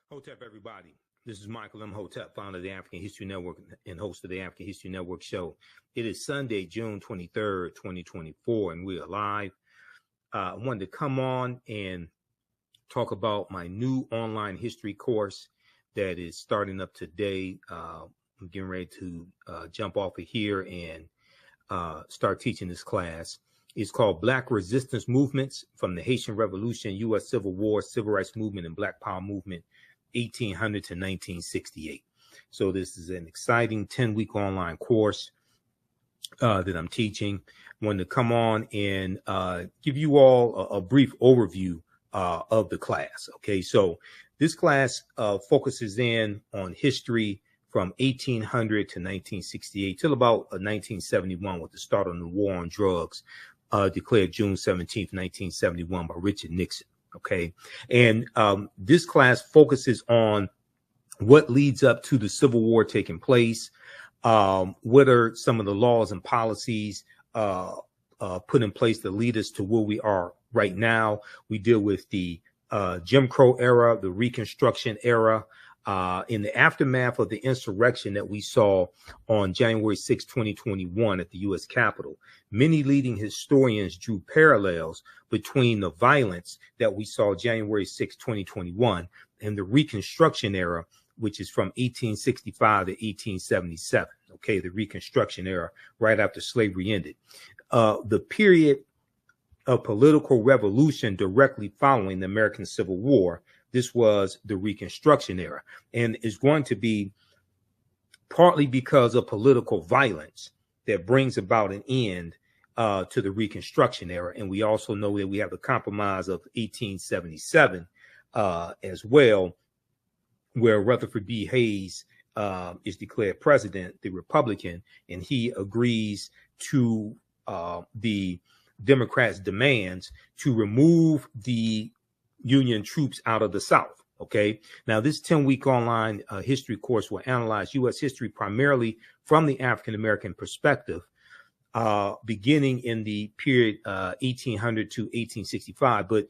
Hotep, everybody. This is Michael Imhotep, founder of the African History Network and host of the African History Network show. It is Sunday, June 23rd, 2024, and we are live. I wanted to come on and talk about my new online history course that is starting up today. I'm getting ready to jump off of here and start teaching this class. It's called Black Resistance Movements from the Haitian Revolution, U.S. Civil War, Civil Rights Movement, and Black Power Movement, 1800 to 1968. So this is an exciting 10-week online course that I'm teaching. I wanted to come on and give you all a brief overview of the class. Okay, so this class focuses in on history from 1800 to 1968 till about 1971 with the start of the war on drugs, declared June 17th, 1971 by Richard Nixon. Okay. And this class focuses on what leads up to the Civil War taking place. What are some of the laws and policies put in place that lead us to where we are right now? We deal with the Jim Crow era, the Reconstruction era, in the aftermath of the insurrection that we saw on January 6, 2021 at the U.S. Capitol. Many leading historians drew parallels between the violence that we saw January 6, 2021 and the Reconstruction era, which is from 1865 to 1877. Okay, the Reconstruction era, right after slavery ended. The period of political revolution directly following the American Civil War. This was the Reconstruction era, and is going to be partly because of political violence that brings about an end to the Reconstruction era. And we also know that we have the Compromise of 1877 as well, where Rutherford B. Hayes is declared president, the Republican, and he agrees to the Democrats' demands to remove the Union troops out of the South. Okay. Now, this 10-week online history course will analyze U.S. history primarily from the African-American perspective, beginning in the period 1800 to 1865. But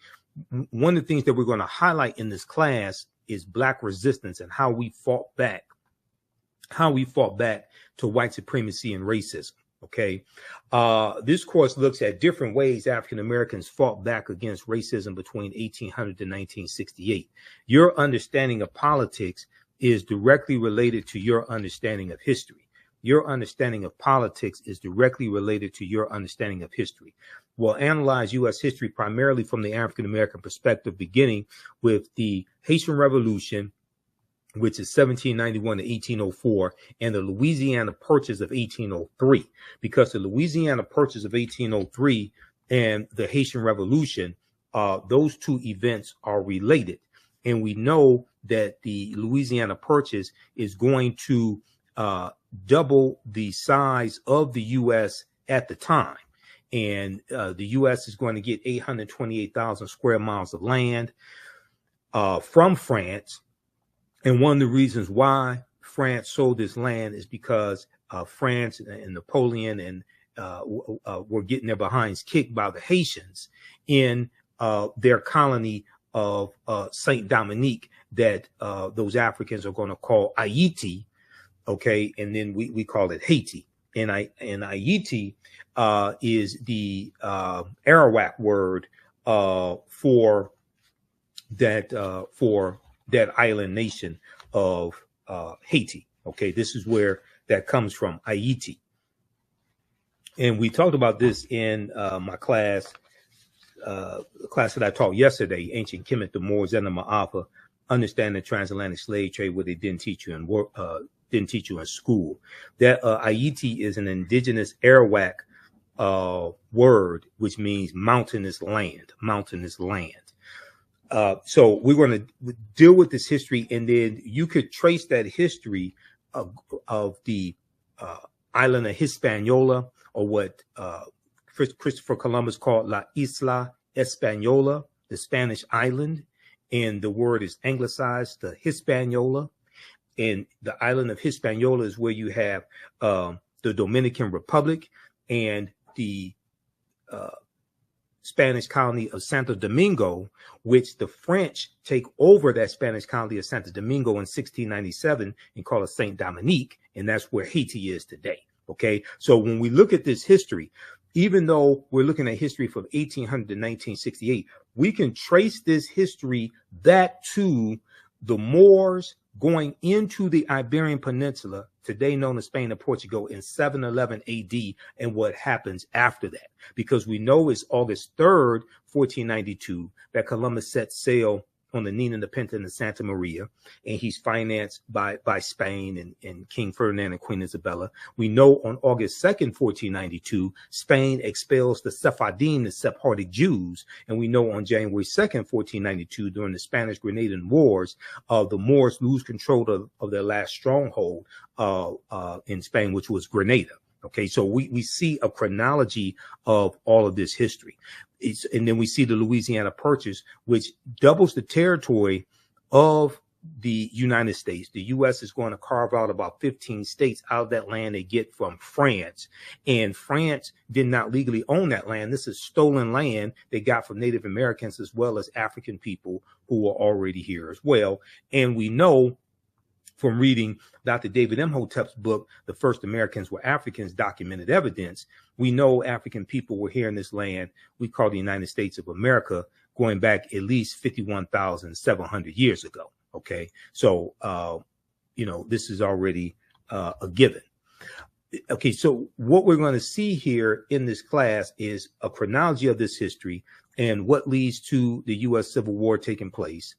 one of the things that we're going to highlight in this class is Black resistance and how we fought back to white supremacy and racism. Okay. This course looks at different ways African Americans fought back against racism between 1800 to 1968. Your understanding of politics is directly related to your understanding of history. Your understanding of politics is directly related to your understanding of history. We'll analyze U.S. history primarily from the African American perspective, beginning with the Haitian Revolution, which is 1791 to 1804, and the Louisiana Purchase of 1803, because the Louisiana Purchase of 1803 and the Haitian Revolution, those two events are related. And we know that the Louisiana Purchase is going to double the size of the U.S. at the time. And the U.S. is going to get 828,000 square miles of land from France. And one of the reasons why France sold this land is because France and Napoleon and were getting their behinds kicked by the Haitians in their colony of Saint Dominique that those Africans are going to call Haiti. Okay, and then we call it Haiti. And Haiti is the Arawak word for that island nation of Haiti. Okay, this is where that comes from, Haiti. And we talked about this in my class, the class that I taught yesterday, Ancient Kemet, the Moors, and the Ma'afa, Understanding the Transatlantic Slave Trade, where they didn't teach you in school. That Haiti is an indigenous Arawak word, which means mountainous land, so we're going to deal with this history, and then you could trace that history of the island of Hispaniola, or what Christopher Columbus called La Isla Española, the Spanish island, and the word is anglicized to Hispaniola. And the island of Hispaniola is where you have the Dominican Republic and the Spanish colony of Santo Domingo, which the French take over that Spanish colony of Santo Domingo in 1697 and call it Saint Dominique, and that's where Haiti is today. Okay, so when we look at this history, even though we're looking at history from 1800 to 1968, we can trace this history back to the Moors going into the Iberian Peninsula, today known as Spain and Portugal, in 711 AD, and what happens after that. Because we know it's August 3rd, 1492, that Columbus set sail on the Nina, the Pinta, and the Santa Maria, and he's financed by Spain and King Ferdinand and Queen Isabella. We know on August 2nd, 1492, Spain expels the Sephardim, the Sephardic Jews, and we know on January 2nd, 1492, during the Spanish-Grenadian Wars, the Moors lose control of their last stronghold in Spain, which was Grenada. Okay, so we see a chronology of all of this history. And then we see the Louisiana Purchase, which doubles the territory of the United States. The U.S. is going to carve out about 15 states out of that land they get from France. And France did not legally own that land. This is stolen land they got from Native Americans as well as African people who were already here as well. And we know from reading Dr. David Imhotep's book, The First Americans Were Africans, Documented Evidence, we know African people were here in this land we call the United States of America, going back at least 51,700 years ago. Okay, so, this is already a given. Okay, so what we're going to see here in this class is a chronology of this history and what leads to the U.S. Civil War taking place.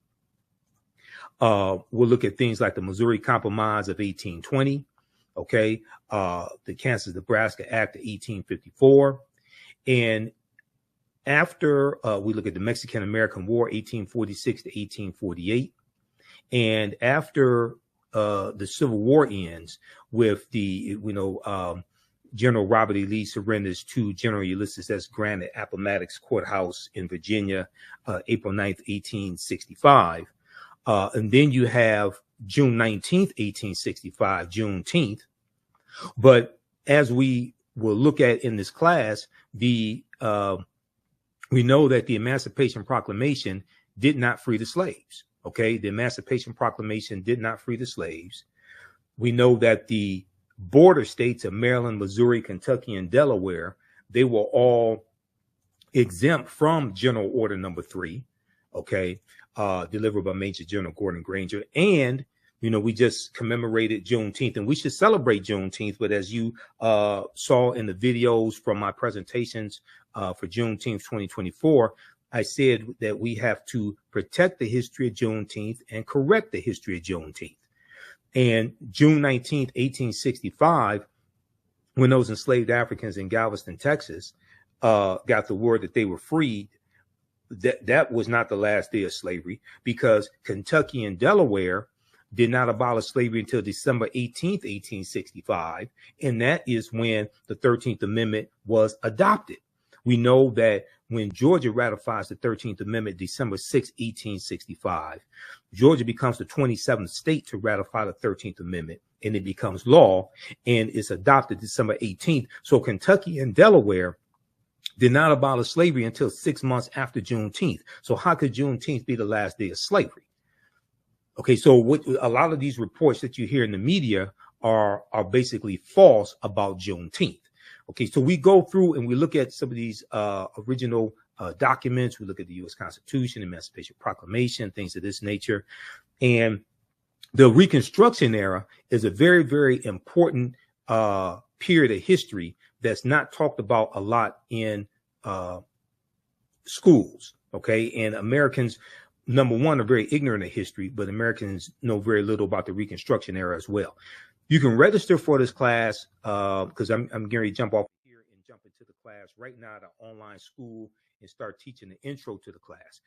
We'll look at things like the Missouri Compromise of 1820, okay, the Kansas-Nebraska Act of 1854, and after we look at the Mexican-American War, 1846 to 1848, and after the Civil War ends with the, General Robert E. Lee surrenders to General Ulysses S. Grant at Appomattox Courthouse in Virginia, April 9th, 1865. And then you have June 19th, 1865, Juneteenth. But as we will look at in this class, we know that the Emancipation Proclamation did not free the slaves. Okay, the Emancipation Proclamation did not free the slaves. We know that the border states of Maryland, Missouri, Kentucky, and Delaware, they were all exempt from General Order Number 3. Okay, delivered by Major General Gordon Granger. And, we just commemorated Juneteenth, and we should celebrate Juneteenth. But as you saw in the videos from my presentations for Juneteenth 2024, I said that we have to protect the history of Juneteenth and correct the history of Juneteenth. And June 19th, 1865, when those enslaved Africans in Galveston, Texas, got the word that they were freed, that was not the last day of slavery, because Kentucky and Delaware did not abolish slavery until December 18th, 1865. And that is when the 13th Amendment was adopted. We know that when Georgia ratifies the 13th Amendment, December 6, 1865, Georgia becomes the 27th state to ratify the 13th Amendment, and it becomes law, and it's adopted December 18th. So Kentucky and Delaware did not abolish slavery until 6 months after Juneteenth. So how could Juneteenth be the last day of slavery? Okay, so a lot of these reports that you hear in the media are basically false about Juneteenth. Okay, so we go through and we look at some of these original documents. We look at the U.S. Constitution, Emancipation Proclamation, things of this nature. And the Reconstruction era is a very, very important period of history that's not talked about a lot in schools. Okay, and Americans, number one, are very ignorant of history, but Americans know very little about the Reconstruction era as well. You can register for this class because I'm getting ready to jump off here and jump into the class right now at an online school and start teaching the intro to the class.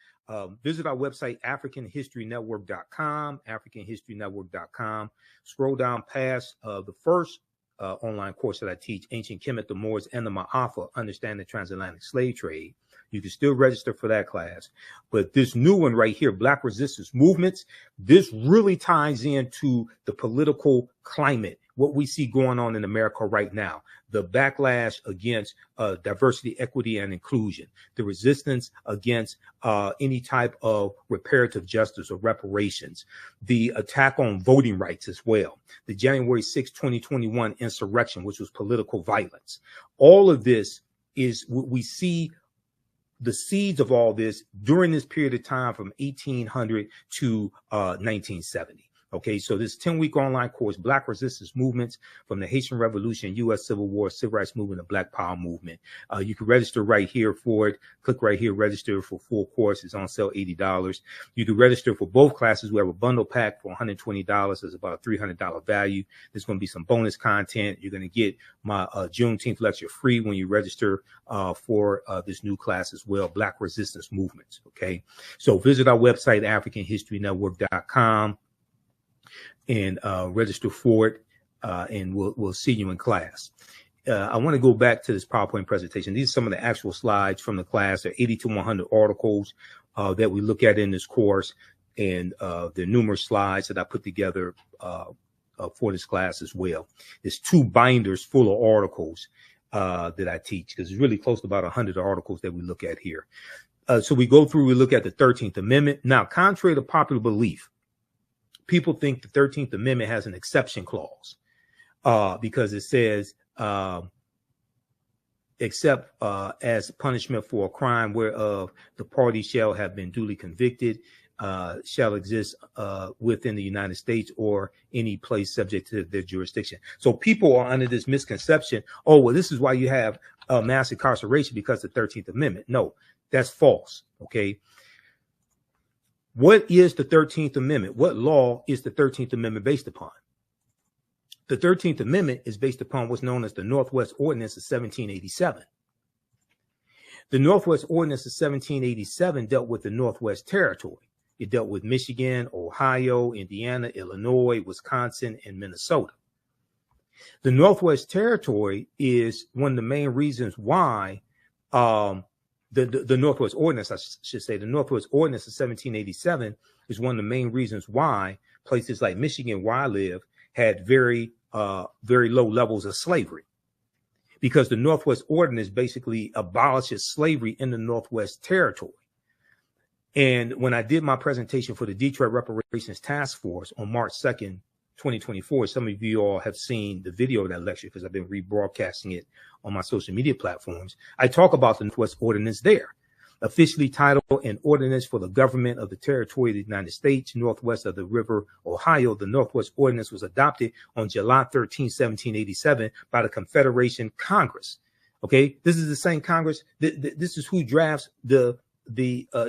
Visit our website, AfricanHistoryNetwork.com, AfricanHistoryNetwork.com. Scroll down past the first online course that I teach, Ancient Kemet, the Moors, and the Ma'afa, Understanding the Transatlantic Slave Trade. You can still register for that class. But this new one right here, Black Resistance Movements, this really ties into the political climate what we see going on in America right now, the backlash against diversity, equity, and inclusion, the resistance against any type of reparative justice or reparations, the attack on voting rights as well, the January 6, 2021 insurrection, which was political violence. All of this is what we see. The seeds of all this during this period of time from 1800 to 1970. Okay, so this 10-week online course, Black Resistance Movements from the Haitian Revolution, U.S. Civil War, Civil Rights Movement, and Black Power Movement. You can register right here for it. Click right here, register for full course. It's on sale, $80. You can register for both classes. We have a bundle pack for $120. It's about a $300 value. There's going to be some bonus content. You're going to get my Juneteenth lecture free when you register for this new class as well, Black Resistance Movements. Okay, so visit our website, AfricanHistoryNetwork.com. and register for it, and we'll see you in class. I want to go back to this PowerPoint presentation. These are some of the actual slides from the class. There are 80 to 100 articles that we look at in this course, and there are numerous slides that I put together for this class as well. There's 2 binders full of articles that I teach, because it's really close to about 100 articles that we look at here. So we go through, we look at the 13th Amendment. Now, contrary to popular belief, people think the 13th Amendment has an exception clause because it says, except as punishment for a crime whereof the party shall have been duly convicted, shall exist within the United States or any place subject to their jurisdiction. So people are under this misconception, oh, well, this is why you have mass incarceration, because of the 13th Amendment. No, that's false, okay? What is the 13th Amendment? What law is the 13th Amendment based upon? The 13th Amendment is based upon what's known as the Northwest Ordinance of 1787. The Northwest Ordinance of 1787 dealt with the Northwest Territory. It dealt with Michigan, Ohio, Indiana, Illinois, Wisconsin, and Minnesota. The Northwest Territory is one of the main reasons why the Northwest Ordinance, I should say, the Northwest Ordinance of 1787 is one of the main reasons why places like Michigan, where I live, had very low levels of slavery, because the Northwest Ordinance basically abolishes slavery in the Northwest Territory. And when I did my presentation for the Detroit Reparations Task Force on March 2nd, 2024, some of you all have seen the video of that lecture because I've been rebroadcasting it on my social media platforms. I talk about the Northwest Ordinance there, officially titled An Ordinance for the Government of the Territory of the United States, Northwest of the River Ohio. The Northwest Ordinance was adopted on July 13, 1787 by the Confederation Congress. Okay, this is the same Congress. This is who drafts the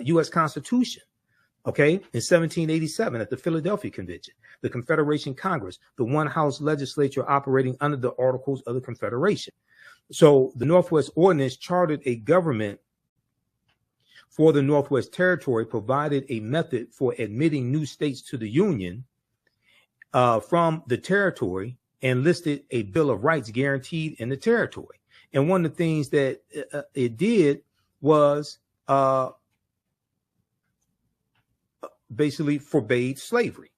U.S. Constitution. Okay, in 1787 at the Philadelphia Convention, the Confederation Congress, the one house legislature operating under the Articles of the Confederation. So the Northwest Ordinance chartered a government for the Northwest Territory, provided a method for admitting new states to the Union from the territory, and listed a Bill of Rights guaranteed in the territory. And one of the things that it did was basically forbade slavery.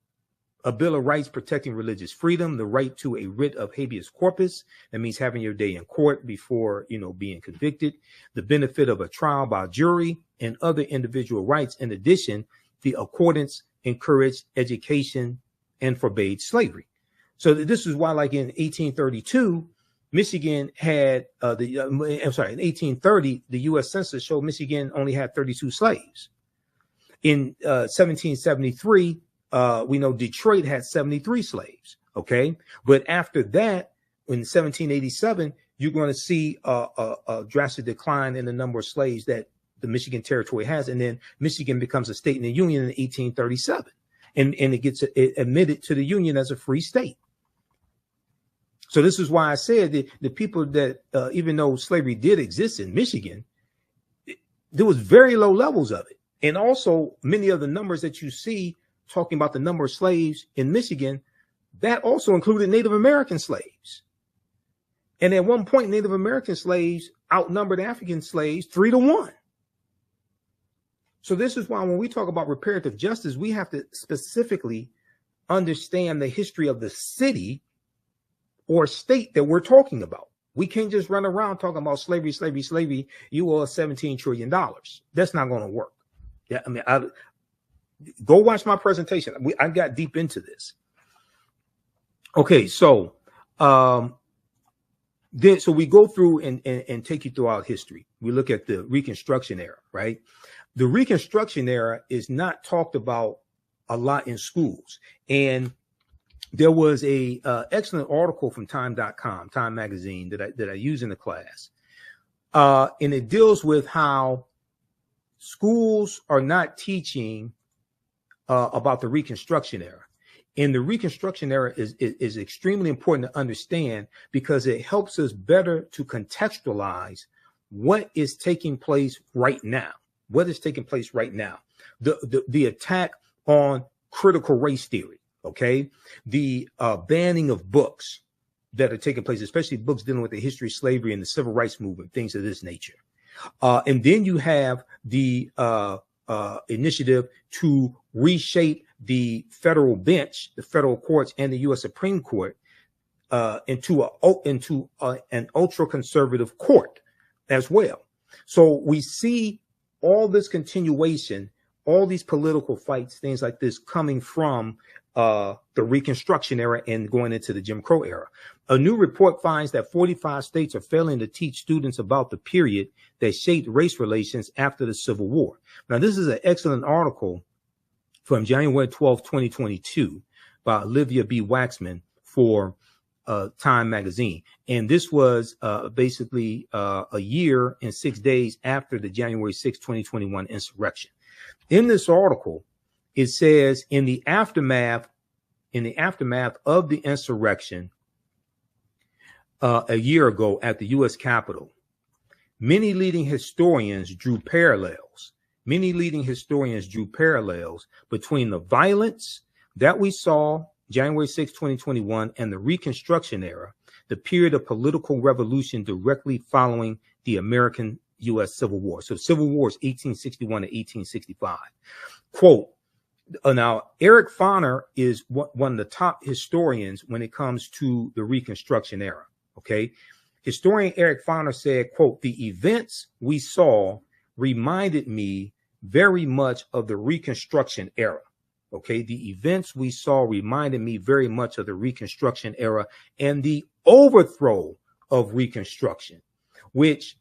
A Bill of Rights protecting religious freedom, the right to a writ of habeas corpus, that means having your day in court before, being convicted, the benefit of a trial by jury, and other individual rights. In addition, the accordance encouraged education and forbade slavery. So this is why, like in 1832, Michigan had in 1830, the U.S. Census showed Michigan only had 32 slaves. In 1773, we know Detroit had 73 slaves. Okay, but after that, in 1787, you're going to see a drastic decline in the number of slaves that the Michigan Territory has, and then Michigan becomes a state in the Union in 1837, and it gets admitted to the Union as a free state. So this is why I said that the people that, even though slavery did exist in Michigan, there was very low levels of it. And also many of the numbers that you see talking about the number of slaves in Michigan, that also included Native American slaves. And at one point, Native American slaves outnumbered African slaves 3-1. So this is why when we talk about reparative justice, we have to specifically understand the history of the city or state that we're talking about. We can't just run around talking about slavery, slavery, slavery. You owe us $17 trillion. That's not going to work. Yeah, I mean, go watch my presentation. I got deep into this. Okay, so then we go through and take you throughout history. We look at the Reconstruction era, right? The Reconstruction era is not talked about a lot in schools. And there was a excellent article from Time.com, Time magazine, that I use in the class. And it deals with how schools are not teaching about the Reconstruction era. And the Reconstruction era is extremely important to understand because it helps us better to contextualize what is taking place right now. What is taking place right now? The attack on critical race theory, okay? The banning of books that are taking place, especially books dealing with the history of slavery and the civil rights movement, things of this nature. And then you have the initiative to reshape the federal bench, the federal courts, and the U.S. Supreme Court into an ultra-conservative court as well. So we see all this continuation, all these political fights, things like this coming from the Reconstruction era and going into the Jim Crow era. A new report finds that 45 states are failing to teach students about the period that shaped race relations after the Civil War. Now, this is an excellent article from January 12, 2022 by Olivia B. Waxman for Time magazine. And this was basically a year and 6 days after the January 6, 2021 insurrection. In this article, it says in the aftermath of the insurrection a year ago at the U.S. Capitol, many leading historians drew parallels between the violence that we saw January 6, 2021 and the Reconstruction era, the period of political revolution directly following the American U.S. Civil War. So Civil War is 1861 to 1865. Quote, now, Eric Foner is one of the top historians when it comes to the Reconstruction era. Okay. Historian Eric Foner said, quote, the events we saw reminded me very much of the Reconstruction era. Okay. The events we saw reminded me very much of the Reconstruction era and the overthrow of Reconstruction, which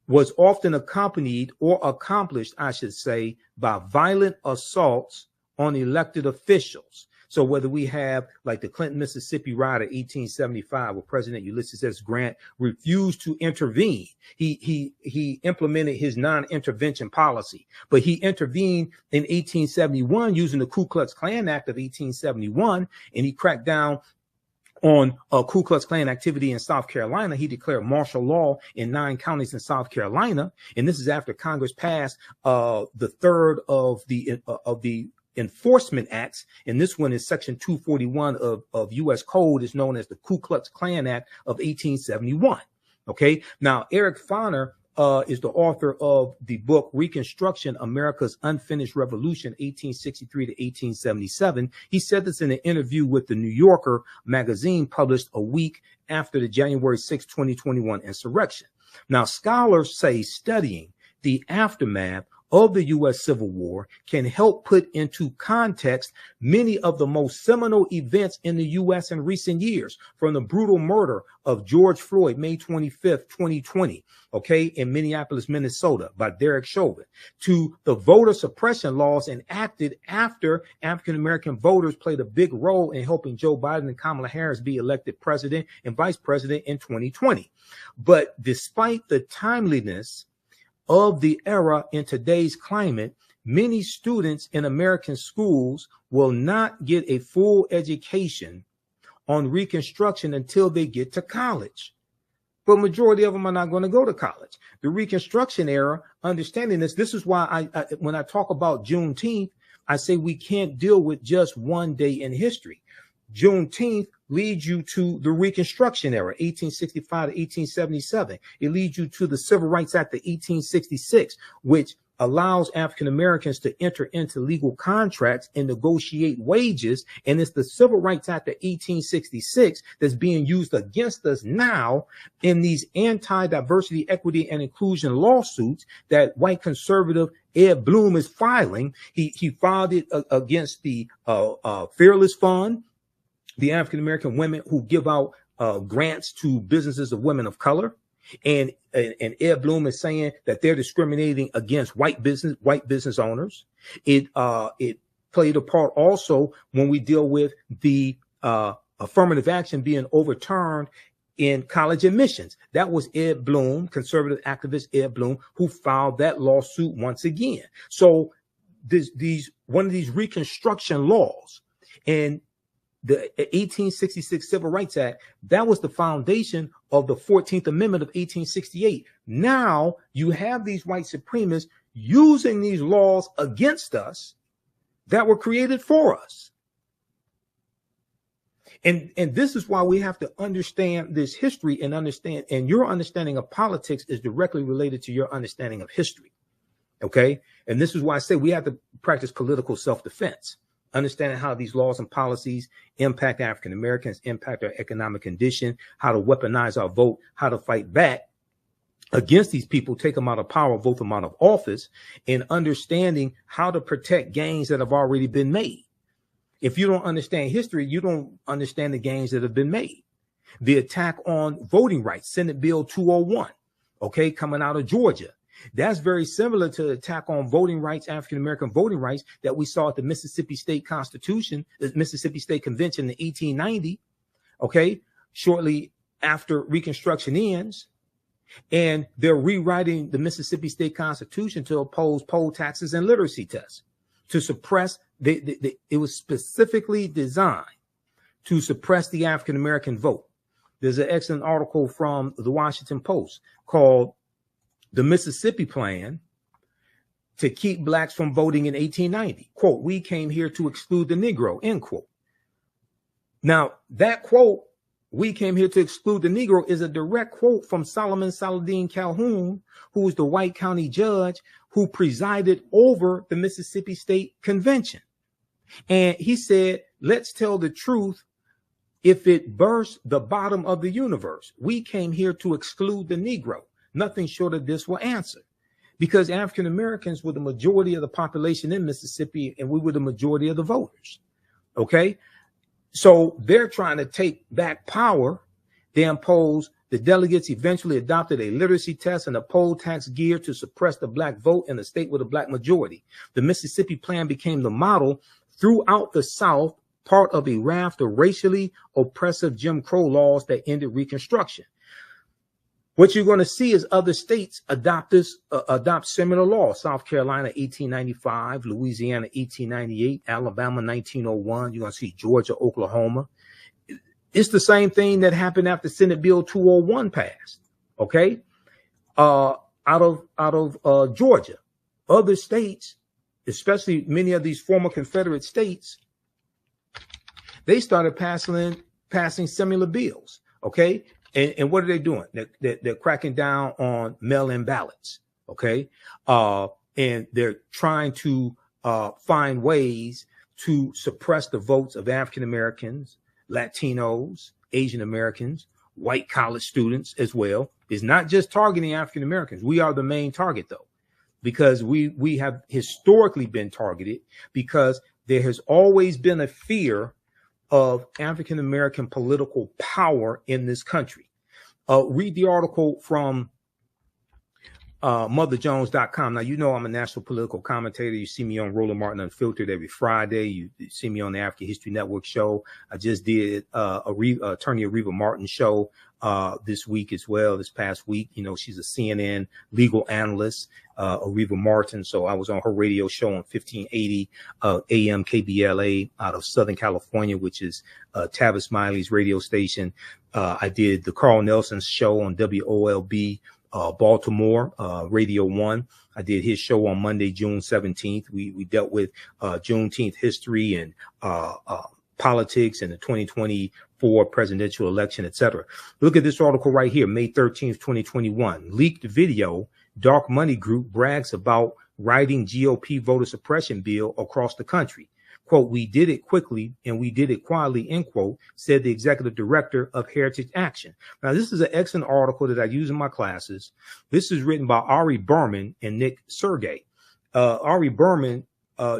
was often accompanied or accomplished, I should say, by violent assaults on elected officials. So whether we have like the Clinton, Mississippi riot of 1875, where President Ulysses S. Grant refused to intervene, he implemented his non-intervention policy, but he intervened in 1871 using the Ku Klux Klan Act of 1871, and he cracked down on Ku Klux Klan activity in South Carolina. He declared martial law in 9 counties in South Carolina, and this is after Congress passed the third of the enforcement acts, and this one is section 241 of U.S. Code, is known as the Ku Klux Klan Act of 1871. Okay, now Eric Foner is the author of the book Reconstruction, America's Unfinished Revolution, 1863 to 1877. He said this in an interview with the New Yorker magazine published a week after the January 6, 2021 insurrection. Now, scholars say studying the aftermath of the U.S. Civil War can help put into context many of the most seminal events in the U.S. in recent years, from the brutal murder of George Floyd, May 25th, 2020, okay, in Minneapolis, Minnesota, by Derek Chauvin, to the voter suppression laws enacted after African-American voters played a big role in helping Joe Biden and Kamala Harris be elected president and vice president in 2020. But despite the timeliness of the era in today's climate, many students in American schools will not get a full education on Reconstruction until they get to college. But majority of them are not going to go to college. The Reconstruction era, understanding this is why I when I talk about Juneteenth, I say we can't deal with just one day in history. Juneteenth leads you to the Reconstruction era, 1865 to 1877. It leads you to the Civil Rights Act of 1866, which allows African Americans to enter into legal contracts and negotiate wages. And it's the Civil Rights Act of 1866 that's being used against us now in these anti-diversity, equity, and inclusion lawsuits that white conservative Ed Bloom is filing. He filed it against the Fearless Fund, the African American women who give out grants to businesses of women of color. And Ed Bloom is saying that they're discriminating against white business owners. It played a part also when we deal with the affirmative action being overturned in college admissions. That was Ed Bloom, conservative activist Ed Bloom, who filed that lawsuit once again. So one of these Reconstruction laws and the 1866 Civil Rights Act, that was the foundation of the 14th Amendment of 1868. Now you have these white supremacists using these laws against us that were created for us. And this is why we have to understand this history and understand, and your understanding of politics is directly related to your understanding of history. Okay. And this is why I say we have to practice political self-defense. Understanding how these laws and policies impact African Americans, impact our economic condition, how to weaponize our vote, how to fight back against these people, take them out of power, vote them out of office, and understanding how to protect gains that have already been made. If you don't understand history, you don't understand the gains that have been made. The attack on voting rights, Senate Bill 201, okay, coming out of Georgia. That's very similar to the attack on voting rights, African-American voting rights that we saw at the Mississippi State Constitution, the Mississippi State Convention in 1890, okay, shortly after Reconstruction ends. And they're rewriting the Mississippi State Constitution to oppose poll taxes and literacy tests, to suppress, it was specifically designed to suppress the African-American vote. There's an excellent article from the Washington Post called "The Mississippi Plan to Keep Blacks from Voting in 1890. Quote, "We came here to exclude the Negro," end quote. Now, that quote, "We came here to exclude the Negro," is a direct quote from Solomon Saladin Calhoun, who was the white county judge who presided over the Mississippi State Convention. And he said, "Let's tell the truth. If it bursts the bottom of the universe, we came here to exclude the Negro. Nothing short of this will answer." Because African Americans were the majority of the population in Mississippi, and we were the majority of the voters. Okay. So they're trying to take back power. They imposed, the delegates eventually adopted a literacy test and a poll tax geared to suppress the black vote in a state with a black majority. The Mississippi Plan became the model throughout the South, part of a raft of racially oppressive Jim Crow laws that ended Reconstruction. What you're going to see is other states adopt similar laws. South Carolina, 1895, Louisiana, 1898, Alabama, 1901. You're going to see Georgia, Oklahoma. It's the same thing that happened after Senate Bill 201 passed. Okay. Out of Georgia, other states, especially many of these former Confederate states, they started passing similar bills. Okay. And what are they doing? They're cracking down on mail-in ballots, okay? And they're trying to find ways to suppress the votes of African Americans, Latinos, Asian Americans, white college students as well. It's not just targeting African Americans. We are the main target, though, because we have historically been targeted, because there has always been a fear of African American political power in this country. Read the article from motherjones.com. Now, you know I'm a national political commentator. You see me on Roland Martin Unfiltered every Friday. You see me on the African History Network show. I just did Attorney Areva Martin show this week as well, this past week. You know, she's a CNN legal analyst, Areva Martin. So I was on her radio show on 1580 AM KBLA out of Southern California, which is Tavis Smiley's radio station. I did the Carl Nelson's show on WOLB Baltimore, Radio 1. I did his show on Monday, June 17th. We dealt with Juneteenth history and politics and the 2024 presidential election, etc. Look at this article right here, May 13th, 2021. Leaked video, Dark Money Group brags about writing GOP voter suppression bill across the country. Quote, we did it quickly and we did it quietly, end quote, said the executive director of Heritage Action. Now, this is an excellent article that I use in my classes. This is written by Ari Berman and Nick Sergey. Ari Berman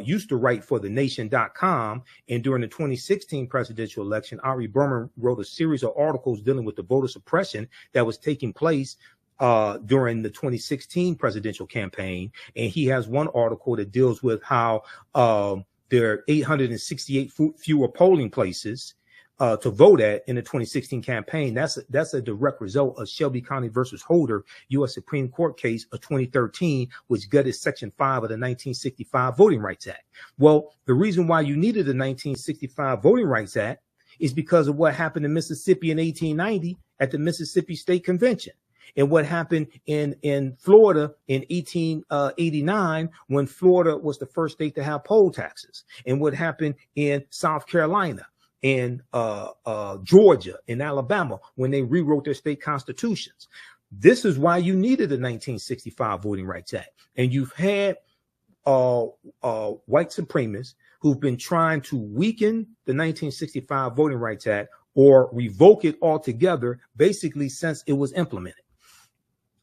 used to write for thenation.com, and during the 2016 presidential election, Ari Berman wrote a series of articles dealing with the voter suppression that was taking place during the 2016 presidential campaign. And he has one article that deals with how there are 868 fewer polling places to vote at in the 2016 campaign. That's a direct result of Shelby County versus Holder, U.S. Supreme Court case of 2013, which gutted Section 5 of the 1965 Voting Rights Act. Well, the reason why you needed the 1965 Voting Rights Act is because of what happened in Mississippi in 1890 at the Mississippi State Convention, and what happened in Florida in 1889 when Florida was the first state to have poll taxes, and what happened in South Carolina, in Georgia, in Alabama, when they rewrote their state constitutions. This is why you needed the 1965 Voting Rights Act. And you've had white supremacists who've been trying to weaken the 1965 Voting Rights Act or revoke it altogether, basically since it was implemented.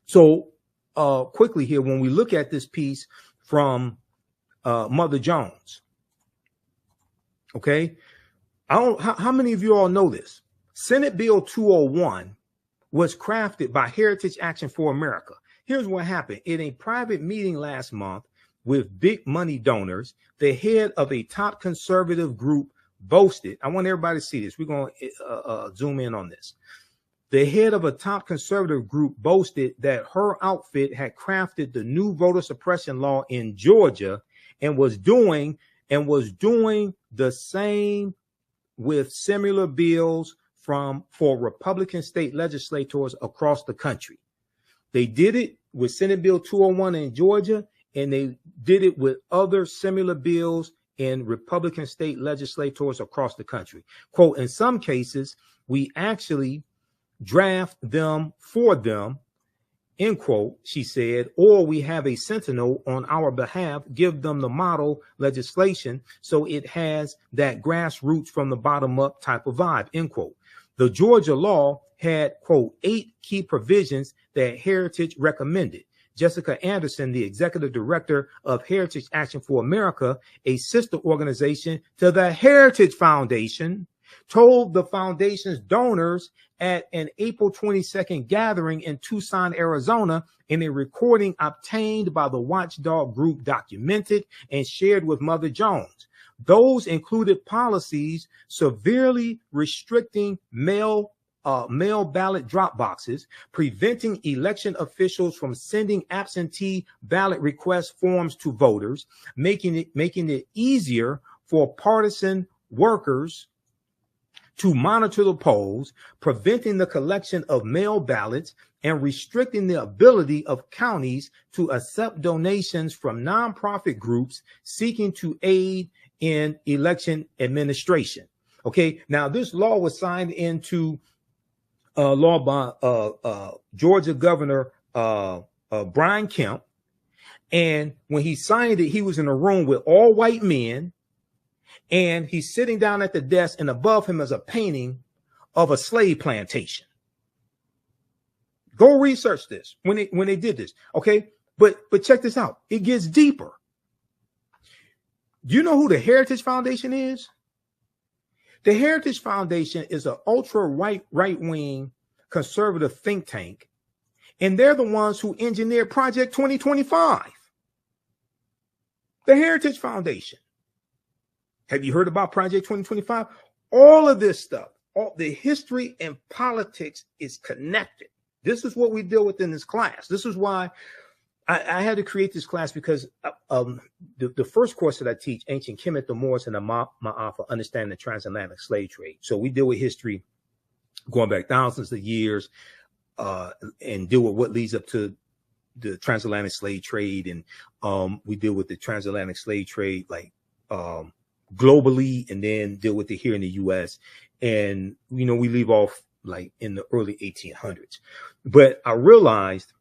So quickly here, when we look at this piece from Mother Jones, okay, how many of you all know this? Senate Bill 201 was crafted by Heritage Action for America. Here's what happened. In a private meeting last month with big money donors, the head of a top conservative group boasted, I want everybody to see this. We're going to zoom in on this. The head of a top conservative group boasted that her outfit had crafted the new voter suppression law in Georgia and was doing the same with similar bills for Republican state legislators across the country. They did it with Senate Bill 201 in Georgia, and they did it with other similar bills in Republican state legislators across the country. Quote, in some cases, we actually draft them for them, end quote, she said, or we have a sentinel on our behalf, give them the model legislation so it has that grassroots from the bottom up type of vibe, end quote. The Georgia law had, quote, 8 key provisions that Heritage recommended. Jessica Anderson, the executive director of Heritage Action for America, a sister organization to the Heritage Foundation, told the foundation's donors at an April 22nd gathering in Tucson, Arizona, in a recording obtained by the watchdog group documented and shared with Mother Jones. Those included policies severely restricting mail ballot drop boxes, preventing election officials from sending absentee ballot request forms to voters, making it easier for partisan workers to monitor the polls, preventing the collection of mail ballots, and restricting the ability of counties to accept donations from nonprofit groups seeking to aid in election administration. Okay, now this law was signed into law by Georgia Governor Brian Kemp, and when he signed it, he was in a room with all white men. And he's sitting down at the desk, and above him is a painting of a slave plantation. Go research this when they did this, okay? But check this out. It gets deeper. Do you know who the Heritage Foundation is? The Heritage Foundation is an right-wing conservative think tank, and they're the ones who engineered Project 2025. The Heritage Foundation. Have you heard about Project 2025? All of this stuff, all the history and politics is connected. This is what we deal with in this class. This is why I had to create this class, because the first course that I teach, Ancient Kemet, the Moors, and the Ma'afa, Understanding the Transatlantic Slave Trade. So we deal with history going back thousands of years and deal with what leads up to the transatlantic slave trade. And we deal with the transatlantic slave trade, like globally, and then deal with it here in the U.S. And, you know, we leave off like in the early 1800s. But I realized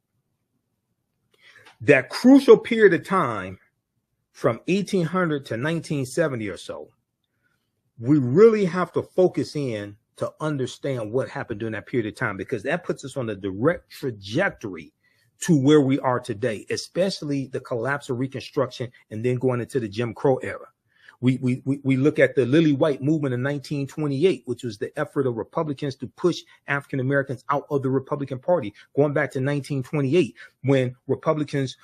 That crucial period of time from 1800 to 1970 or so, we really have to focus in to understand what happened during that period of time, because that puts us on a direct trajectory to where we are today, especially the collapse of Reconstruction and then going into the Jim Crow era. We look at the Lily White movement in 1928, which was the effort of Republicans to push African Americans out of the Republican Party, going back to 1928, when Republicans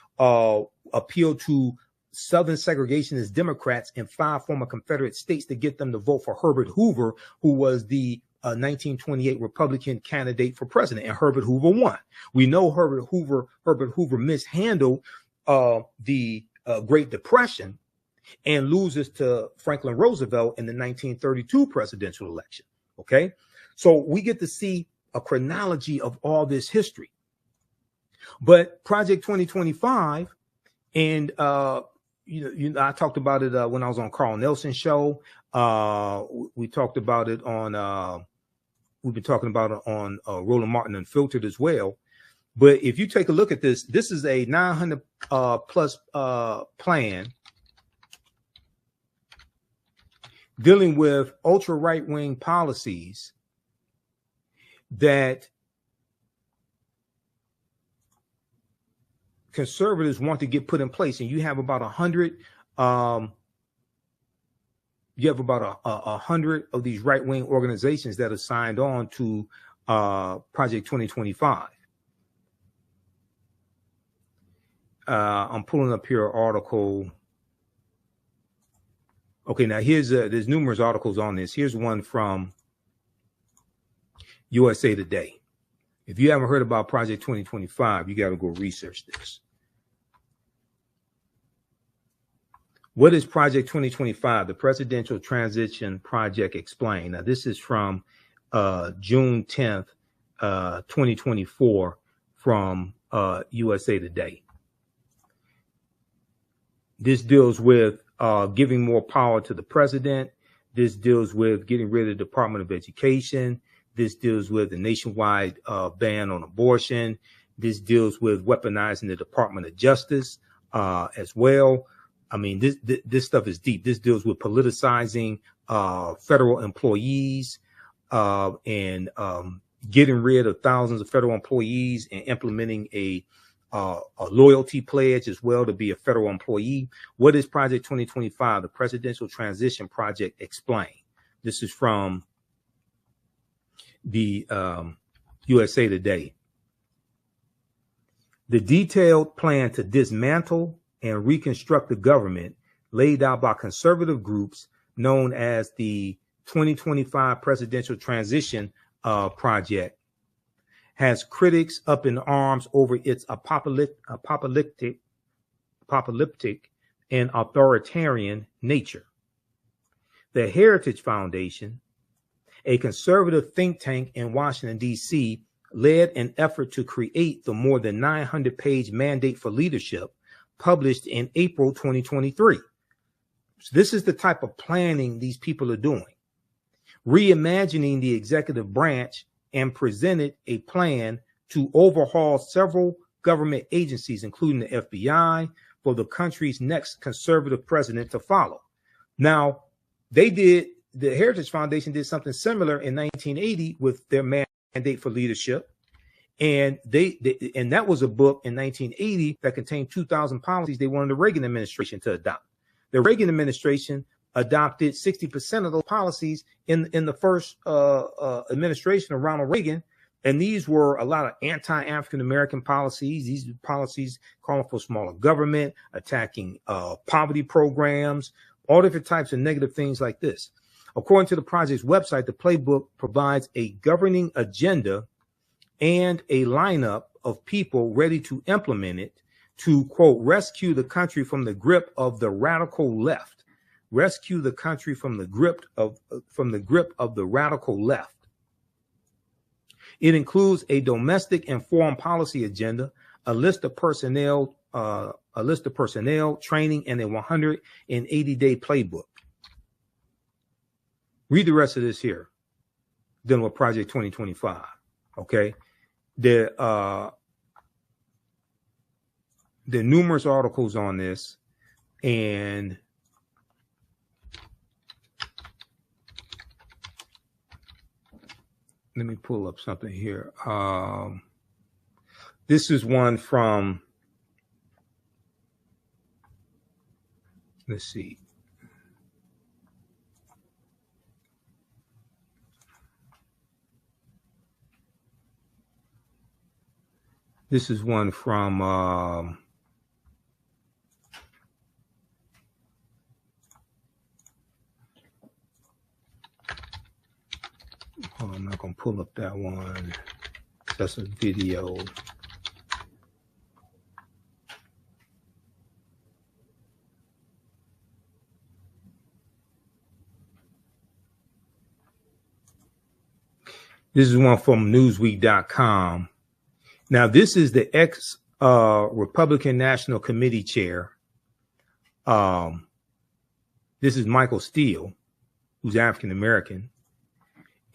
appealed to Southern segregationist Democrats in 5 former Confederate states to get them to vote for Herbert Hoover, who was the 1928 Republican candidate for president, and Herbert Hoover won. We know Herbert Hoover mishandled the Great Depression and loses to Franklin Roosevelt in the 1932 presidential election. Okay, so we get to see a chronology of all this history. But Project 2025, and I talked about it when I was on Carl Nelson's show. We talked about it on. We've been talking about it on Roland Martin Unfiltered as well. But if you take a look at this, this is a 900 plus plan dealing with ultra right-wing policies that conservatives want to get put in place. And you have about 100 100 of these right-wing organizations that are signed on to Project 2025. I'm pulling up here an article. Okay, now there's numerous articles on this. Here's one from USA Today. If you haven't heard about Project 2025, you got to go research this. What is Project 2025? The Presidential Transition Project Explained. Now, this is from June 10th, 2024 from USA Today. This deals with giving more power to the president. This deals with getting rid of the Department of Education. This deals with the nationwide ban on abortion. This deals with weaponizing the Department of Justice as well. I mean, this stuff is deep. This deals with politicizing federal employees and getting rid of thousands of federal employees and implementing a loyalty pledge as well to be a federal employee. What is Project 2025? The Presidential Transition Project Explained. This is from the USA Today. The detailed plan to dismantle and reconstruct the government laid out by conservative groups known as the 2025 Presidential Transition Project has critics up in arms over its apocalyptic and authoritarian nature. The Heritage Foundation, a conservative think tank in Washington, D.C., led an effort to create the more than 900-page mandate for leadership published in April 2023. So this is the type of planning these people are doing. Reimagining the executive branch, and presented a plan to overhaul several government agencies, including the FBI, for the country's next conservative president to follow. Now, the Heritage Foundation did something similar in 1980 with their mandate for leadership. And and that was a book in 1980 that contained 2,000 policies they wanted the Reagan administration to adopt. The Reagan administration adopted 60% of those policies in the first administration of Ronald Reagan. And these were a lot of anti-African American policies. These policies calling for smaller government, attacking poverty programs, all different types of negative things like this. According to the project's website, the playbook provides a governing agenda and a lineup of people ready to implement it to, quote, rescue the country from the grip of the radical left. Rescue the country from the grip of the radical left. It includes a domestic and foreign policy agenda, a list of personnel, training, and a 180-day playbook. Read the rest of this here, dealing with Project 2025. Okay, there are numerous articles on this, and let me pull up something here. This is one from, let's see. This is one from I'm not going to pull up that one. That's a video. This is one from Newsweek.com. Now, this is the ex-Republican National Committee chair. This is Michael Steele, who's African-American.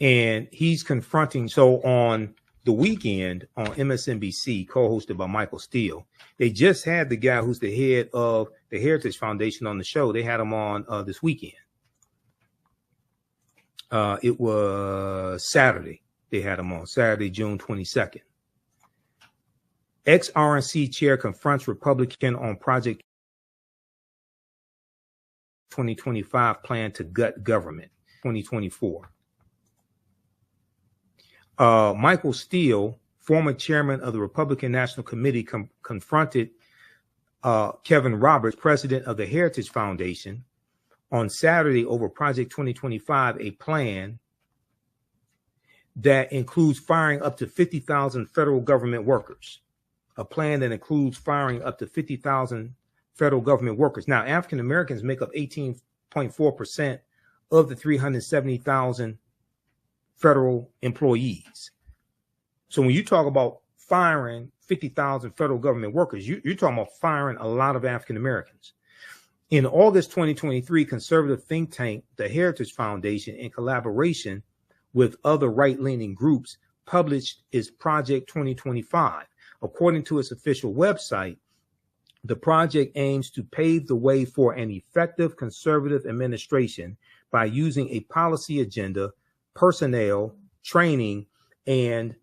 And he's confronting, so on the weekend on MSNBC, co-hosted by Michael Steele, they just had the guy who's the head of the Heritage Foundation on the show. They had him on this weekend. It was Saturday. They had him on Saturday, June 22nd. Ex-RNC chair confronts Republican on Project 2025 plan to gut government, 2024. Michael Steele, former chairman of the Republican National Committee, confronted Kevin Roberts, president of the Heritage Foundation, on Saturday over Project 2025, a plan that includes firing up to 50,000 federal government workers. A plan that includes firing up to 50,000 federal government workers. Now, African Americans make up 18.4% of the 370,000 federal employees. So when you talk about firing 50,000 federal government workers, you're talking about firing a lot of African Americans. In August 2023, conservative think tank, the Heritage Foundation, in collaboration with other right-leaning groups, published its Project 2025. According to its official website, the project aims to pave the way for an effective conservative administration by using a policy agenda, personnel, training, and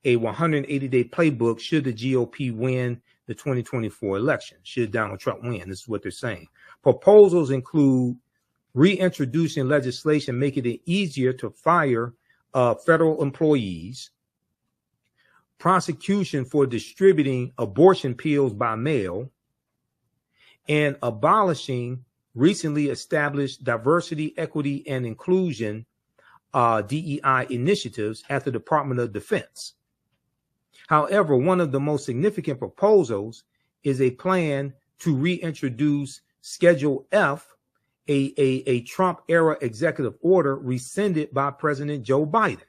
a 180-day playbook should the GOP win the 2024 election, should Donald Trump win. This is what they're saying. Proposals include reintroducing legislation making it easier to fire federal employees, prosecution for distributing abortion pills by mail, and abolishing recently established diversity, equity, and inclusion DEI initiatives at the Department of Defense. However, one of the most significant proposals is a plan to reintroduce Schedule F, a Trump-era executive order rescinded by President Joe Biden.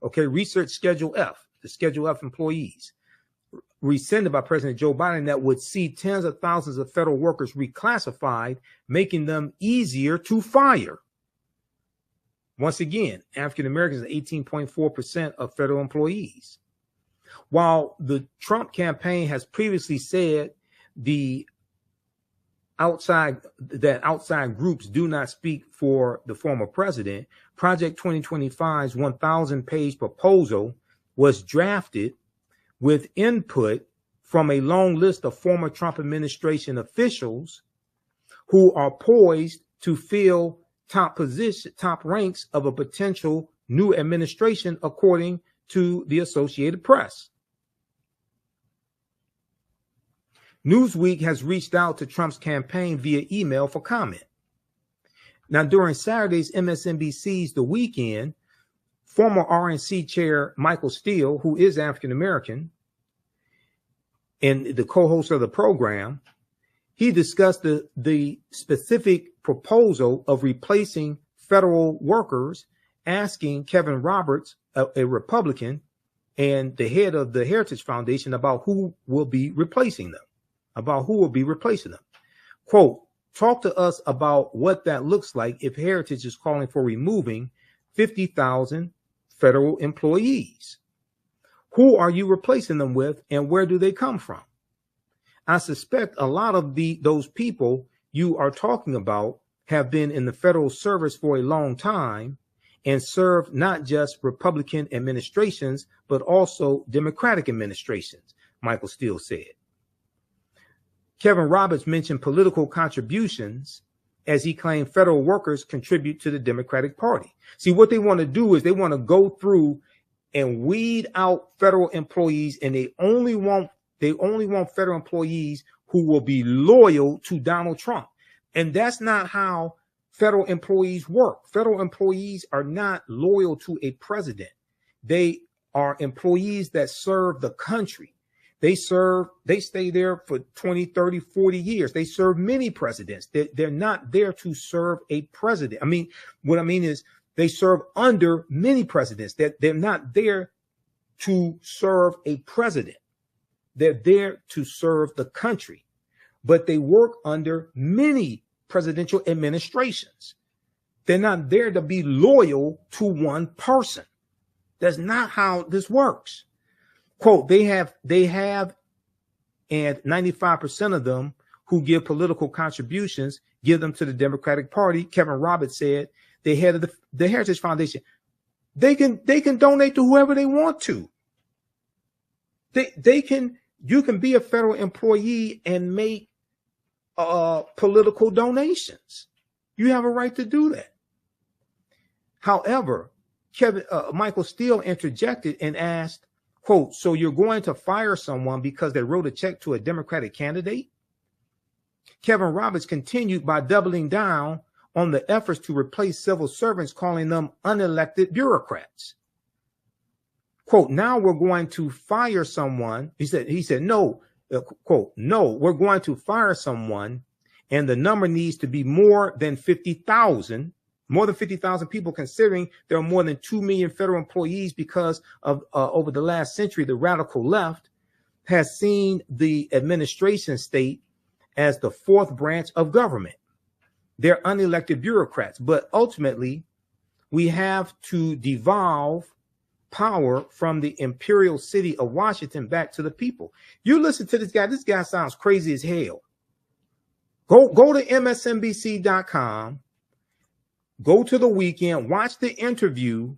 Okay, research Schedule F, the Schedule F employees, rescinded by President Joe Biden, that would see tens of thousands of federal workers reclassified, making them easier to fire. Once again, African Americans are 18.4% of federal employees. While the Trump campaign has previously said outside groups do not speak for the former president, Project 2025's 1,000-page proposal was drafted with input from a long list of former Trump administration officials who are poised to fill top ranks of a potential new administration, according to the Associated Press. Newsweek has reached out to Trump's campaign via email for comment. Now, during Saturday's MSNBC's The Weekend, former RNC chair Michael Steele, who is African American and the co-host of the program, he discussed the specific proposal of replacing federal workers, asking Kevin Roberts, a Republican, and the head of the Heritage Foundation about who will be replacing them. Quote, talk to us about what that looks like if Heritage is calling for removing 50,000 federal employees. Who are you replacing them with, and where do they come from? I suspect a lot of those people you are talking about have been in the federal service for a long time and served not just Republican administrations, but also Democratic administrations, Michael Steele said. Kevin Roberts mentioned political contributions as he claimed federal workers contribute to the Democratic Party. See, what they want to do is they want to go through and weed out federal employees, and they only want federal employees who will be loyal to Donald Trump. And that's not how federal employees work. Federal employees are not loyal to a president. They are employees that serve the country. They stay there for 20, 30, 40 years. They serve many presidents. They're not there to serve a president. What I mean is they serve under many presidents. They're not there to serve a president. They're there to serve the country, but they work under many presidential administrations. They're not there to be loyal to one person. That's not how this works. Quote, they have, and 95% of them who give political contributions give them to the Democratic Party. Kevin Roberts said, the head of the Heritage Foundation, they can donate to whoever they want to. You can be a federal employee and make political donations. You have a right to do that. However, Michael Steele interjected and asked, quote, so you're going to fire someone because they wrote a check to a Democratic candidate? Kevin Roberts continued by doubling down on the efforts to replace civil servants, calling them unelected bureaucrats. Quote, now we're going to fire someone. He said, no, quote, no, we're going to fire someone, and the number needs to be more than 50,000 people, considering there are more than 2 million federal employees because of over the last century, the radical left has seen the administration state as the fourth branch of government. They're unelected bureaucrats, but ultimately we have to devolve power from the imperial city of Washington back to the people. You listen to this guy. This guy sounds crazy as hell. Go to MSNBC.com. Go to the weekend, watch the interview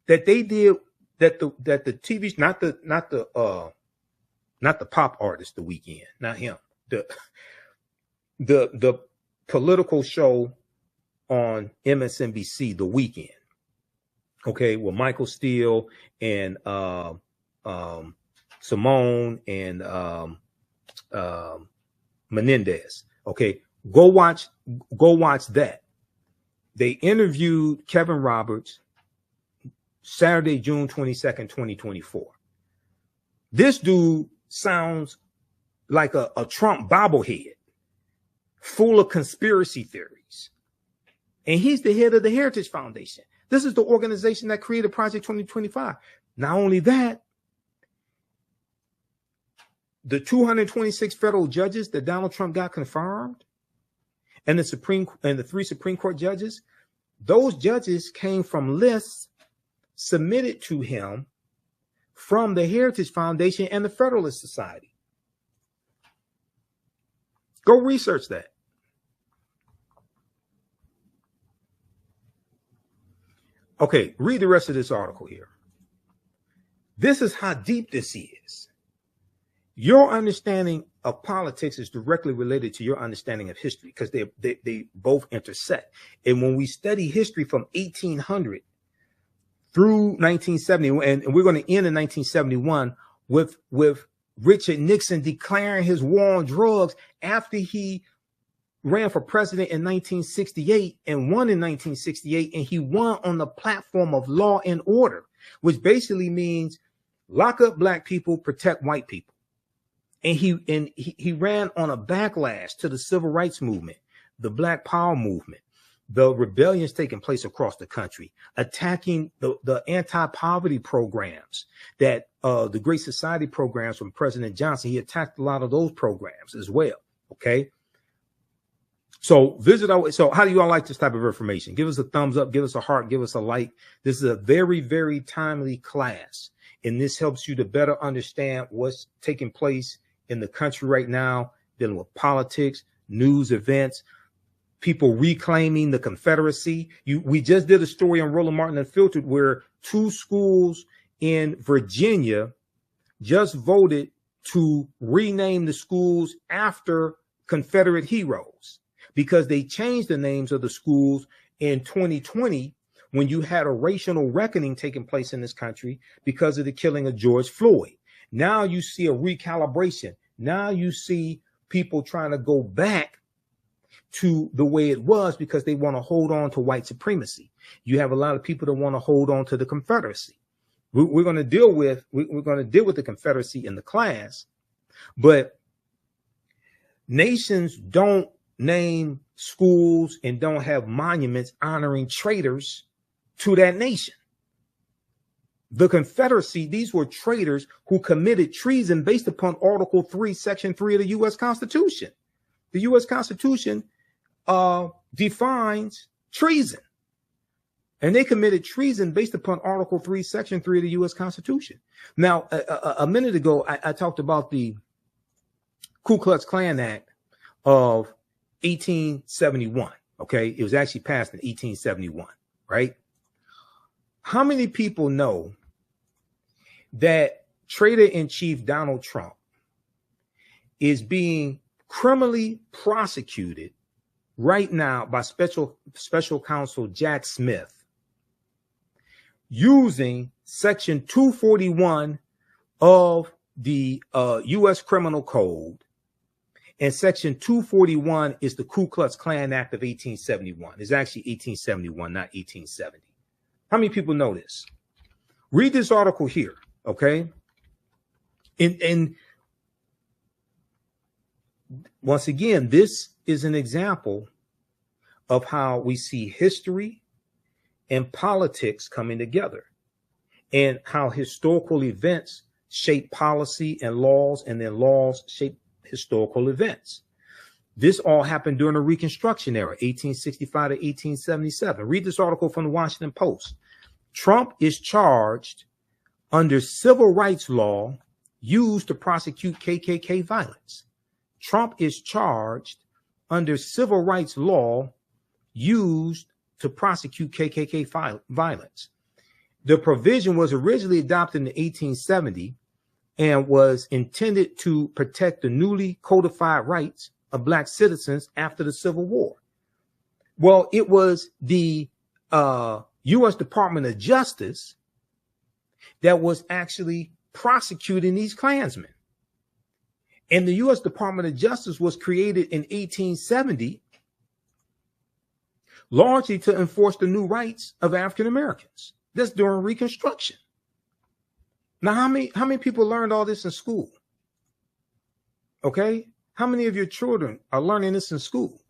that they did, that the TV, not the pop artist, The Weeknd, not him, the political show on MSNBC, The Weeknd. Okay, with Michael Steele and Simone and Menendez. Okay, go watch that. They interviewed Kevin Roberts Saturday, June 22nd, 2024. This dude sounds like a Trump bobblehead, full of conspiracy theories. And he's the head of the Heritage Foundation. This is the organization that created Project 2025. Not only that, the 226 federal judges that Donald Trump got confirmed, and the 3 Supreme Court judges, those judges came from lists submitted to him from the Heritage Foundation and the Federalist Society. Go research that. Okay, read the rest of this article here. This is how deep this is. Your understanding of politics is directly related to your understanding of history, because they both intersect. And when we study history from 1800 through 1970, and we're going to end in 1971 with Richard Nixon declaring his war on drugs after he ran for president in 1968 and won in 1968, and he won on the platform of law and order, which basically means lock up black people, protect white people. And he ran on a backlash to the civil rights movement, the Black Power movement, the rebellions taking place across the country, attacking the anti-poverty programs that the Great Society programs from President Johnson. He attacked a lot of those programs as well. Okay. So so how do you all like this type of information? Give us a thumbs up, give us a heart, give us a like. This is a very, very timely class, and this helps you to better understand what's taking place in the country right now, dealing with politics, news events, people reclaiming the Confederacy. We just did a story on Roland Martin Unfiltered where 2 schools in Virginia just voted to rename the schools after Confederate heroes because they changed the names of the schools in 2020 when you had a racial reckoning taking place in this country because of the killing of George Floyd. Now you see a recalibration. Now you see people trying to go back to the way it was because they want to hold on to white supremacy. You have a lot of people that want to hold on to the Confederacy. We're going to deal with the Confederacy in the class, but nations don't name schools and don't have monuments honoring traitors to that nation. The Confederacy, these were traitors who committed treason based upon Article 3, Section 3 of the U.S. Constitution. The U.S. Constitution defines treason. And they committed treason based upon Article 3, Section 3 of the U.S. Constitution. Now, a minute ago, I talked about the Ku Klux Klan Act of 1871. Okay, it was actually passed in 1871, right? How many people know that Traitor-in-Chief Donald Trump is being criminally prosecuted right now by special counsel Jack Smith using Section 241 of the U.S. Criminal Code, and Section 241 is the Ku Klux Klan Act of 1871. It's actually 1871, not 1870. How many people know this? Read this article here, okay? And once again, this is an example of how we see history and politics coming together and how historical events shape policy and laws, and then laws shape historical events. This all happened during the Reconstruction era, 1865 to 1877. Read this article from the Washington Post. Trump is charged under civil rights law used to prosecute KKK violence. Trump is charged under civil rights law used to prosecute KKK violence. The provision was originally adopted in 1870 and was intended to protect the newly codified rights of Black citizens after the Civil War. Well, it was the U.S. Department of Justice that was actually prosecuting these Klansmen. And the U.S. Department of Justice was created in 1870 largely to enforce the new rights of African Americans. That's during Reconstruction. Now, how many people learned all this in school? Okay, how many of your children are learning this in school?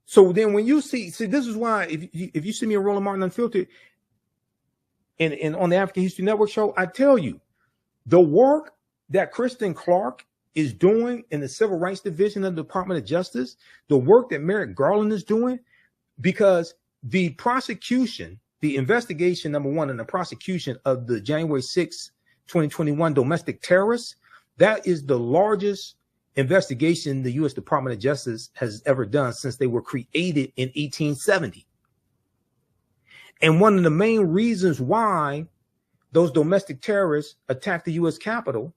So then, when you see, this is why if you see me on Roland Martin Unfiltered and on the African History Network show, I tell you the work that Kristen Clark is doing in the Civil Rights Division of the Department of Justice, the work that Merrick Garland is doing, because the prosecution, the investigation, number one, and the prosecution of the January 6, 2021 domestic terrorists, that is the largest investigation the U.S. Department of Justice has ever done since they were created in 1870. And one of the main reasons why those domestic terrorists attacked the U.S. Capitol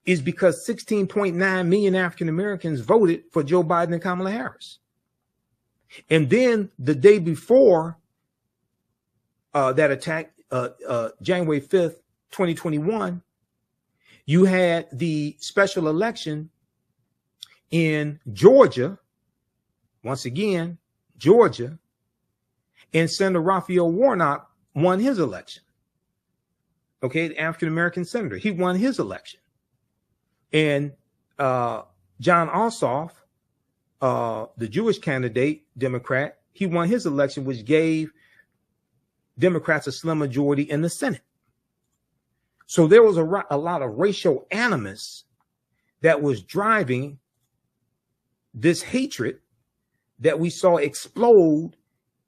is because 16.9 million African Americans voted for Joe Biden and Kamala Harris. And then the day before that attack, January 5th, 2021, you had the special election in Georgia, once again, Georgia, and Senator Raphael Warnock won his election. Okay, the African-American senator, he won his election. And John Ossoff, the Jewish candidate, Democrat, he won his election, which gave Democrats a slim majority in the Senate. So there was a lot of racial animus that was driving this hatred that we saw explode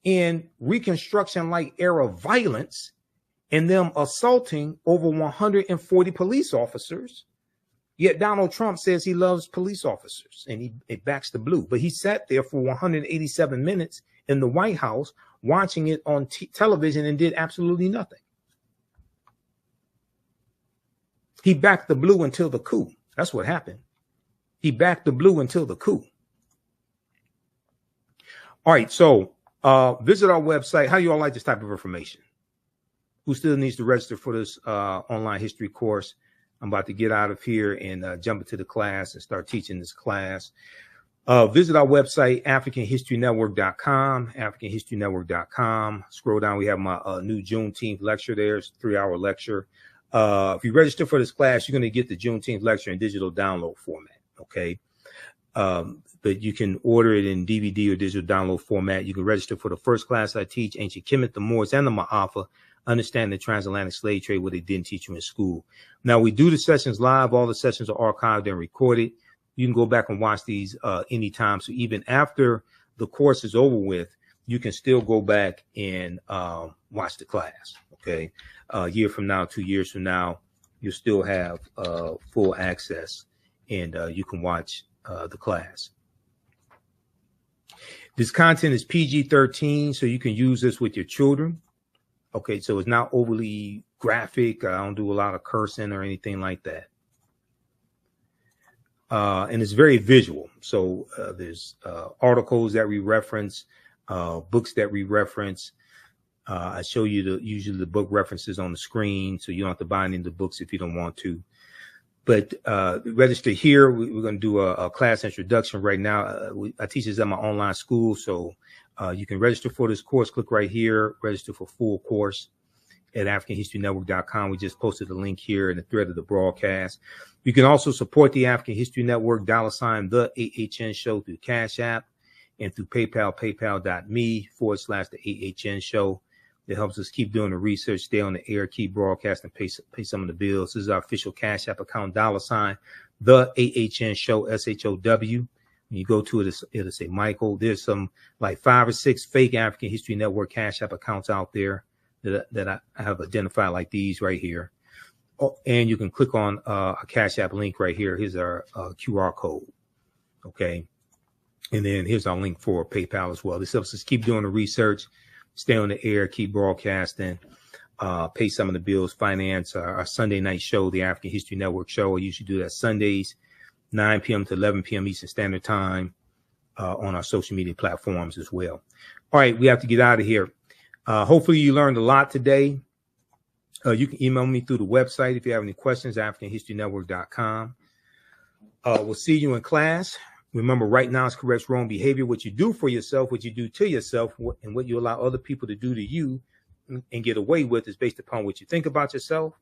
in Reconstruction-like era violence and them assaulting over 140 police officers Yet Donald Trump says he loves police officers and he backs the blue. But he sat there for 187 minutes in the White House watching it on television and did absolutely nothing. He backed the blue until the coup. That's what happened. He backed the blue until the coup. All right, so visit our website. How do you all like this type of information? Who still needs to register for this online history course? I'm about to get out of here and jump into the class and start teaching this class. Visit our website, AfricanHistoryNetwork.com, AfricanHistoryNetwork.com. Scroll down. We have my new Juneteenth lecture there. It's a 3-hour lecture. If you register for this class, you're going to get the Juneteenth lecture in digital download format. Okay. But you can order it in DVD or digital download format. You can register for the first class I teach, Ancient Kemet, the Moors, and the Ma'afa, Understand the Transatlantic Slave Trade, what they didn't teach you in school. Now, we do the sessions live. All the sessions are archived and recorded. You can go back and watch these anytime. So even after the course is over with, you can still go back and watch the class. Okay. A year from now, 2 years from now, you'll still have full access and you can watch the class. This content is PG-13, so you can use this with your children. Okay, so it's not overly graphic. I don't do a lot of cursing or anything like that. And it's very visual. So there's articles that we reference, books that we reference. I show you usually the book references on the screen, so you don't have to buy any of the books if you don't want to. But register here. We're going to do a class introduction right now. I teach this at my online school, so you can register for this course. Click right here, register for full course at AfricanHistoryNetwork.com. We just posted a link here in the thread of the broadcast. You can also support the African History Network, $ the AHN show through Cash App and through PayPal, paypal.me/the AHN show. It helps us keep doing the research, stay on the air, keep broadcasting, pay some of the bills. This is our official Cash App account, $ the AHN show, SHOW. When you go to it, it'll say Michael. There's some like 5 or 6 fake African History Network Cash App accounts out there that I have identified, like these right here. Oh, and you can click on a Cash App link right here. Here's our QR code. Okay. And then here's our link for PayPal as well. This helps us keep doing the research, stay on the air, keep broadcasting, pay some of the bills, finance our Sunday night show, the African History Network show. I usually do that Sundays, 9 p.m. to 11 p.m. Eastern Standard Time on our social media platforms as well. All right, we have to get out of here. Hopefully you learned a lot today. You can email me through the website if you have any questions, AfricanHistoryNetwork.com. We'll see you in class. Remember, right now is correct wrong behavior. What you do for yourself, what you do to yourself, and what you allow other people to do to you and get away with is based upon what you think about yourself.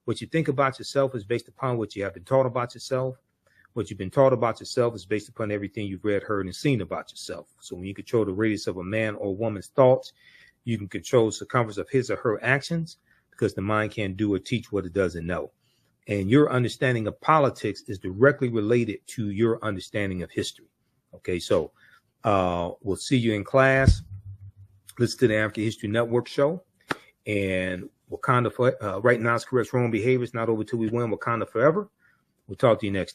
What you think about yourself is based upon what you have been taught about yourself. What you've been taught about yourself is based upon everything you've read, heard, and seen about yourself. So when you control the radius of a man or woman's thoughts, you can control the circumference of his or her actions, because the mind can't do or teach what it doesn't know. And your understanding of politics is directly related to your understanding of history. Okay, so we'll see you in class. Listen to the African History Network show. And Wakanda, right now is correct wrong behavior. It's not over till we win. Wakanda forever. We'll talk to you next time.